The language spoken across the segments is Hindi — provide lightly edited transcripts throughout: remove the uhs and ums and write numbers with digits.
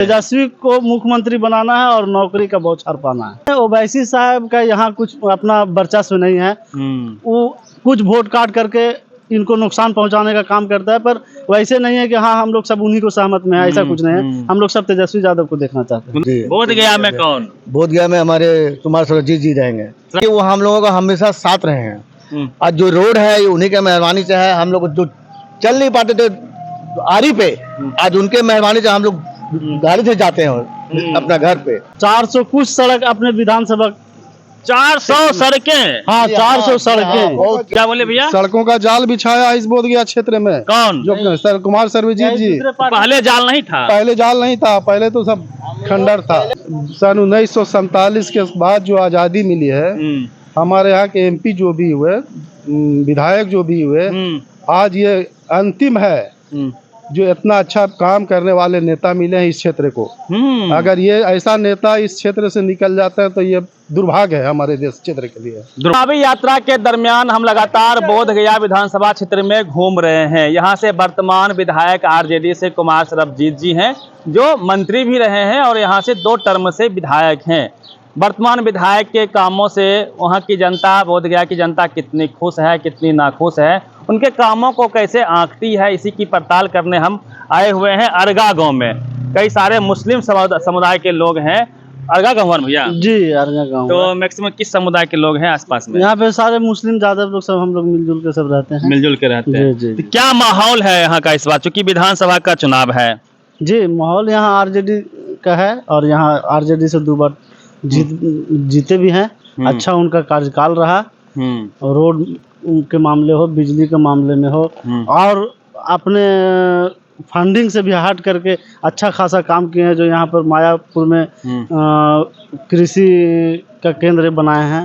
तेजस्वी को मुख्यमंत्री बनाना है और नौकरी का बौछार पाना है। ओवैसी साहब का यहाँ कुछ अपना वर्चस्व नहीं है। वो कुछ वोट काट करके इनको नुकसान पहुंचाने का काम करता है, पर वैसे नहीं है कि हाँ हम लोग सब उन्हीं को सहमत में है, ऐसा कुछ नहीं है। हम लोग सब तेजस्वी यादव को देखना चाहते हैं। बोधगया में कौन? बोधगया में हमारे कुमार सरबजीत जी रहेंगे। वो हम लोगों का हमेशा साथ रहे हैं। आज जो रोड है ये उन्हीं के मेहरबानी से है। हम लोग जो चल नहीं पाते थे आरी पे, आज उनके मेहरबानी से हम लोग गाड़ी से जाते हैं अपना घर पे। 400 कुछ सड़क अपने विधानसभा 400 सड़कें। हाँ 400 सड़कें। क्या बोले भैया? सड़कों का जाल बिछाया इस बोधगया क्षेत्र में। कौन? जो कुमार सरबजीत जी। पहले जाल नहीं था। पहले जाल नहीं था, पहले तो सब खंडर था। सन 1947 के बाद जो आजादी मिली है, हमारे यहाँ के एमपी जो भी हुए, विधायक जो भी हुए, आज ये अंतिम है जो इतना अच्छा काम करने वाले नेता मिले हैं इस क्षेत्र को। अगर ये ऐसा नेता इस क्षेत्र से निकल जाता है तो ये दुर्भाग्य है हमारे देश क्षेत्र के लिए। चुनावी यात्रा के दरमियान हम लगातार बोधगया विधानसभा क्षेत्र में घूम रहे हैं। यहाँ से वर्तमान विधायक आरजेडी से कुमार सरबजीत जी हैं, जो मंत्री भी रहे हैं और यहाँ से 2 टर्म से विधायक हैं। वर्तमान विधायक के कामों से वहाँ की जनता, बोधगया की जनता कितनी खुश है, कितनी नाखुश है, उनके कामों को कैसे आंकती है, इसी की पड़ताल करने हम आए हुए हैं अरगा गांव में। कई सारे मुस्लिम समुदाय के लोग हैं। अरगा गांव भैया? जी अरगा गांव। तो मैक्सिमम किस समुदाय के लोग हैं आसपास में? यहाँ पे सारे मुस्लिम यादव लोग, सब हम लोग मिलजुल के सब रहते हैं। मिलजुल के रहते हैं। जी। तो क्या माहौल है यहाँ का इस बार, चूंकि विधानसभा का चुनाव है? जी माहौल यहाँ आरजेडी का है और यहाँ आरजेडी से 2 बार जीते भी हैं। अच्छा उनका कार्यकाल रहा। रोड के मामले हो, बिजली के मामले में हो, और अपने फंडिंग से भी हट करके अच्छा खासा काम किए हैं। जो यहाँ पर मायापुर में कृषि का केंद्र बनाए हैं,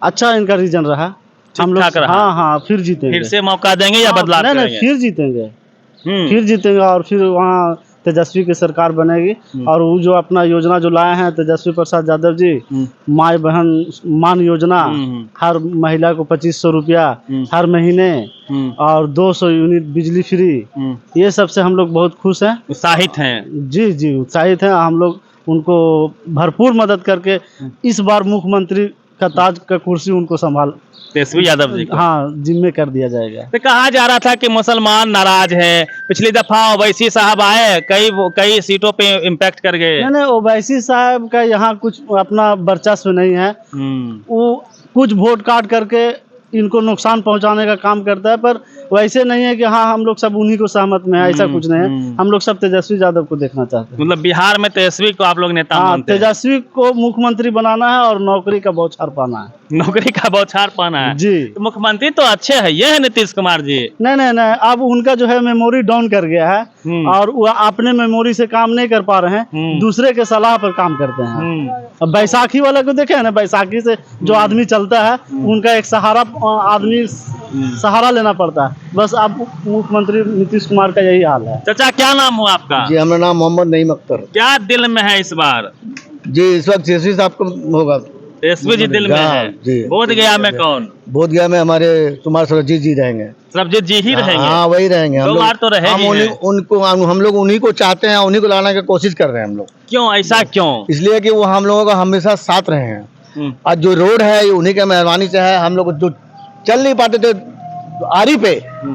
अच्छा इनका रीजन रहा। हम लोग हाँ फिर जीतेंगे। फिर से मौका देंगे या बदलाव करेंगे? नहीं, फिर जीतेंगे और फिर वहाँ तेजस्वी की सरकार बनेगी। और वो जो अपना योजना जो लाए हैं तेजस्वी प्रसाद यादव जी, माई बहन मान योजना, हर महिला को 2500 रुपया हर महीने और 200 यूनिट बिजली फ्री, ये सब से हम लोग बहुत खुश हैं, उत्साहित हैं। जी उत्साहित हैं। हम लोग उनको भरपूर मदद करके इस बार मुख्यमंत्री का ताज का कुर्सी उनको संभाल तेजस्वी यादव जी को जिम्मे कर दिया जाएगा। तो कहा जा रहा था कि मुसलमान नाराज है, पिछली दफा ओवैसी साहब आए, कई सीटों पे इम्पैक्ट कर गए। नहीं, ओवैसी साहब का यहाँ कुछ अपना वर्चस्व नहीं है। वो कुछ वोट काट करके इनको नुकसान पहुंचाने का काम करता है, पर वैसे नहीं है कि हाँ हम लोग सब उन्हीं को सहमत में है, ऐसा कुछ नहीं है। हम लोग सब तेजस्वी यादव को देखना चाहते हैं। मतलब बिहार में तेजस्वी को आप लोग नेता मानते हैं? तेजस्वी को मुख्यमंत्री बनाना है और नौकरी का बौछार पाना है। नौकरी का बौछार पाना है जी। तो मुख्यमंत्री तो अच्छे है, ये है नीतीश कुमार जी। नहीं, अब उनका जो है मेमोरी डाउन कर गया है और वो अपने मेमोरी से काम नहीं कर पा रहे हैं, दूसरे के सलाह पर काम करते हैं। अब बैसाखी वाला को देखे ना, बैसाखी से जो आदमी चलता है उनका एक आदमी सहारा लेना पड़ता है। बस अब मुख्यमंत्री नीतीश कुमार का यही हाल है। चाचा क्या नाम हुआ आपका? जी हमारा नाम मोहम्मद नईम अख्तर। क्या दिल में है इस बार? जी इस वक्त तेजस्वी साहब को होगा। तेजस्वी जी दिल में है। बोधगया में कौन? बोधगया में हमारे कुमार सरबजीत जी रहेंगे। सरबजीत जी ही रहेंगे? हाँ वही रहेंगे। हम लोग उन्हीं को चाहते हैं, उन्हीं को लाने की कोशिश कर रहे हैं हम लोग। क्यों ऐसा क्यों? इसलिए कि वो हम लोगों का हमेशा साथ रहे हैं। आज जो रोड है ये उन्हीं के मेहरबानी से है। हम लोग जो चल नहीं पाते थे आरी पे,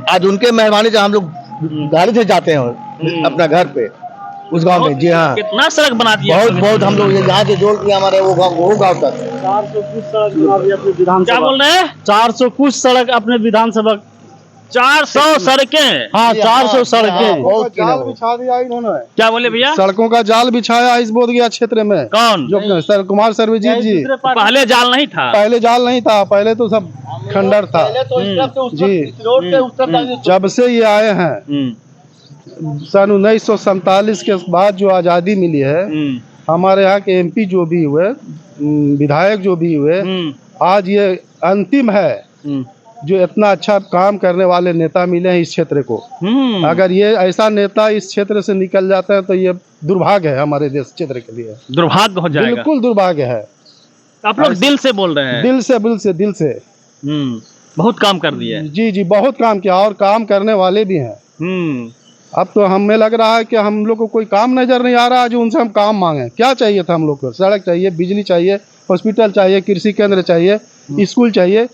आज उनके मेहरबानी से हम लोग गाड़ी से जाते हैं अपना घर पे उस गांव में। जी हाँ, कितना सड़क बना दिया? बहुत हम लोग यहाँ से जोड़ दिया हमारे वो गांव तक। 400 कुछ सड़क अपने विधानसभा। क्या बोल रहे हैं? 400 कुछ सड़क अपने विधानसभा। 400 सड़कें। हाँ 400 सड़कें। जाल बिछा दिया इन्होंने। क्या बोले भैया? सड़कों का जाल बिछाया इस बोधगया क्षेत्र में। कौन? जो कुमार सरबजीत जी। पहले जाल नहीं था। पहले जाल नहीं था, पहले तो सब खंडर था। जी जब से ये आए हैं सन 1947 के बाद जो आजादी मिली है, हमारे यहाँ के एमपी जो भी हुए, विधायक जो भी हुए, आज ये अंतिम है जो इतना अच्छा काम करने वाले नेता मिले हैं इस क्षेत्र को। अगर ये ऐसा नेता इस क्षेत्र से निकल जाता है तो ये दुर्भाग्य है हमारे देश क्षेत्र के लिए। दुर्भाग्य हो जाएगा। बिल्कुल दुर्भाग्य है। आप लोग दिल से बोल रहे हैं? दिल से बहुत काम कर दिए। जी बहुत काम किया और काम करने वाले भी हैं। अब तो हमें लग रहा है कि हम लोग को कोई काम नजर नहीं आ रहा है जो उनसे हम काम मांगे। क्या चाहिए था हम लोग को? सड़क चाहिए, बिजली चाहिए, हॉस्पिटल चाहिए, कृषि केंद्र चाहिए, स्कूल चाहिए।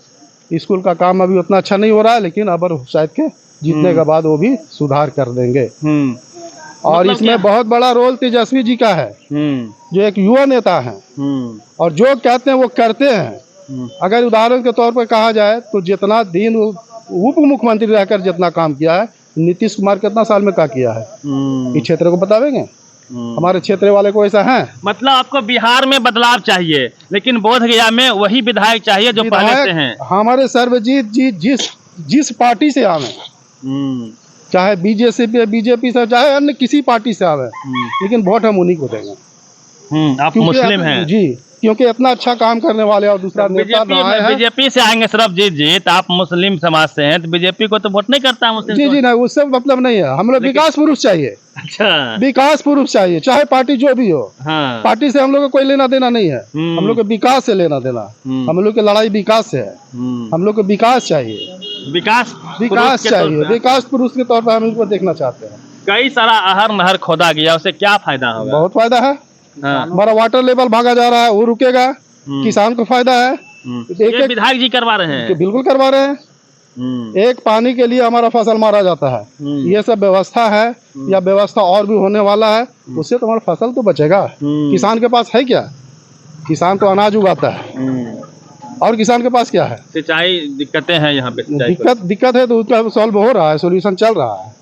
स्कूल का काम अभी उतना अच्छा नहीं हो रहा है, लेकिन अब शायद के जीतने के बाद वो भी सुधार कर देंगे। और मतलब इसमें बहुत बड़ा रोल तेजस्वी जी का है, जो एक युवा नेता है और जो कहते हैं वो करते हैं। अगर उदाहरण के तौर पर कहा जाए तो जितना दिन उप मुख्यमंत्री रहकर जितना काम किया है, नीतीश कुमार कितना साल में क्या किया है, इस क्षेत्र को बतावेंगे? हमारे क्षेत्र वाले को ऐसा है? मतलब आपको बिहार में बदलाव चाहिए, लेकिन बोध गया में वही विधायक चाहिए जो पहले से हैं। हमारे सर्वजीत जी जिस पार्टी से आवे, चाहे बीजेपी से, चाहे अन्य किसी पार्टी से आवे, लेकिन वोट हम उन्हीं को देंगे। आप मुस्लिम हैं जी, क्योंकि इतना अच्छा काम करने वाले और दूसरा नेता बीजेपी से आएंगे सरबजीत जी, तो आप मुस्लिम समाज से हैं, तो बीजेपी को तो वोट नहीं करता मुस्लिम। जी नहीं, उससे मतलब नहीं है। हम लोग विकास पुरुष चाहिए। अच्छा, विकास पुरुष चाहिए, चाहे पार्टी जो भी हो। हाँ। पार्टी से हम लोग को कोई लेना देना नहीं है। हम लोग को विकास से लेना देना। हम लोग की लड़ाई विकास से है। हम लोग को विकास चाहिए, विकास चाहिए। विकास पुरुष के तौर पर हम इनको देखना चाहते हैं। कई सारा आहर नहर खोदा गया, उससे क्या फायदा होगा? बहुत फायदा है। हमारा वाटर लेवल भागा जा रहा है, वो रुकेगा, किसान को फायदा है। एक विधायक जी करवा रहे हैं, बिल्कुल करवा रहे हैं। एक पानी के लिए हमारा फसल मारा जाता है। ये सब व्यवस्था है या व्यवस्था और भी होने वाला है, उससे तो हमारा फसल तो बचेगा। किसान के पास है क्या? किसान तो अनाज उगाता है, और किसान के पास क्या है? सिंचाई दिक्कतें हैं यहाँ पे। दिक्कत है तो उसका सॉल्व हो रहा है, सोल्यूशन चल रहा है।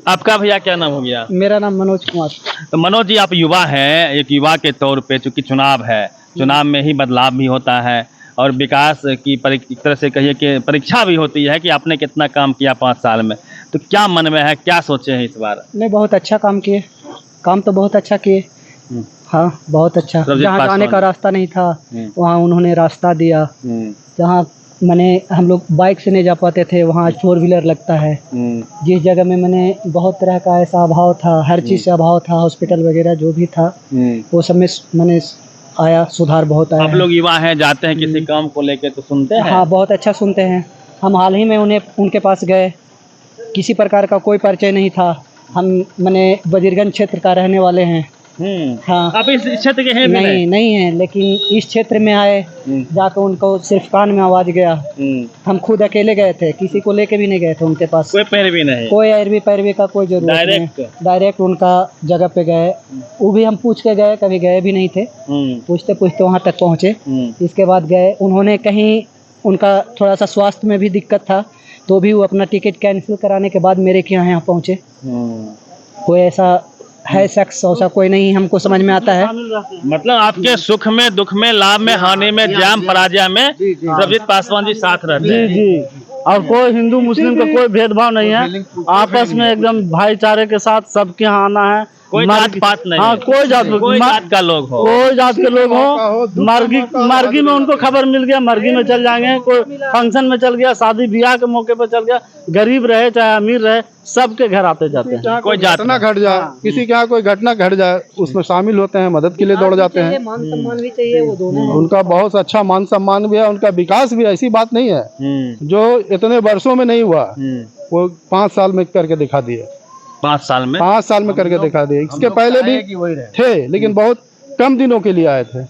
आपका भैया क्या नाम हो गया? मेरा नाम मनोज कुमार। तो मनोज जी, आप युवा हैं, एक युवा के तौर पे, चूंकि चुनाव है, चुनाव में ही बदलाव भी होता है और विकास की एक तरह से कहिए कि परीक्षा भी होती है कि आपने कितना काम किया 5 साल में। तो क्या मन में है, क्या सोचे हैं इस बार? नहीं, बहुत अच्छा काम किए, काम तो बहुत अच्छा किए। हाँ, बहुत अच्छा। जहाँ जाने का रास्ता नहीं था वहाँ उन्होंने रास्ता दिया। जहाँ मैंने हम लोग बाइक से नहीं जा पाते थे, वहाँ 4 व्हीलर लगता है। जिस जगह में मैंने बहुत तरह का ऐसा अभाव था, हर चीज़ से अभाव था, हॉस्पिटल वगैरह जो भी था, वो सब में मैंने आया, सुधार बहुत आया। आप लोग युवा हैं, जाते हैं किसी काम को लेके तो सुनते हैं? हाँ, बहुत अच्छा सुनते हैं। हम हाल ही में उनके पास गए, किसी प्रकार का कोई परिचय नहीं था। हम मैंने वजीरगंज क्षेत्र का रहने वाले हैं। हाँ, आप इस क्षेत्र के हैं? नहीं है, लेकिन इस क्षेत्र में आए, जाकर उनको सिर्फ कान में आवाज गया। हम खुद अकेले गए थे, किसी को लेके भी नहीं गए थे उनके पास। कोई पैरवी नहीं, कोई पैरवी का कोई जरूरत नहीं। डायरेक्ट उनका जगह पे गए। वो भी हम पूछ के गए, कभी गए भी नहीं थे। पूछते पूछते वहाँ तक पहुँचे। इसके बाद गए, उन्होंने कहीं उनका थोड़ा सा स्वास्थ्य में भी दिक्कत था, तो भी वो अपना टिकट कैंसिल कराने के बाद मेरे के यहाँ पहुँचे। कोई ऐसा है शख्स, ऐसा कोई नहीं हमको समझ में आता है। मतलब आपके सुख में, दुख में, लाभ में, हानि में, जयम पराजय में सरबजीत पासवान जी साथ रहते हैं। जी, और कोई हिंदू मुस्लिम का कोई भेदभाव नहीं है। आपस में एकदम भाईचारे के साथ सबके यहाँ आना है। कोई जात पात नहीं। हाँ, कोई जात का लोग हो, कोई जात के लोग हो। मर्गी में उनको खबर मिल गया, मर्गी में चल जाएंगे। कोई फंक्शन में चल गया, शादी ब्याह के मौके पर चल गया, गरीब रहे चाहे अमीर रहे, सबके घर आते जाते हैं। कोई घटना घट जाए, किसी के यहाँ कोई घटना घट जाए, उसमें शामिल होते हैं, मदद के लिए दौड़ जाते हैं। मान सम्मान भी चाहिए, वो दोनों। उनका बहुत अच्छा मान सम्मान भी है, उनका विकास भी, ऐसी बात नहीं है जो इतने वर्षों में नहीं हुआ, वो 5 साल में करके दिखा दिए। 5 साल में करके दिखा दिए। इसके पहले भी थे, लेकिन बहुत कम दिनों के लिए आए थे।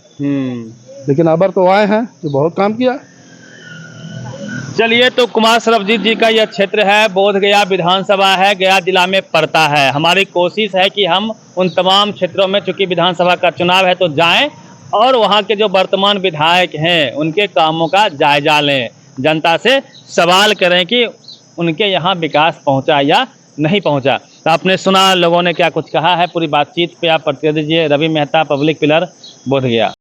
लेकिन अब तो आए हैं, जो बहुत काम किया। चलिए, तो कुमार सरबजीत जी का यह क्षेत्र है, बोध गया विधानसभा है, गया जिला में पड़ता है। हमारी कोशिश है कि हम उन तमाम क्षेत्रों में, चूंकि विधानसभा का चुनाव है, तो जाएं और वहां के जो वर्तमान विधायक हैं उनके कामों का जायजा लें, जनता से सवाल करें कि उनके यहाँ विकास पहुँचा या नहीं पहुँचा। तो आपने सुना लोगों ने क्या कुछ कहा है। पूरी बातचीत पे आप प्रतिक्रिया दीजिए। रवि मेहता, पब्लिक पिलर, बोध गया।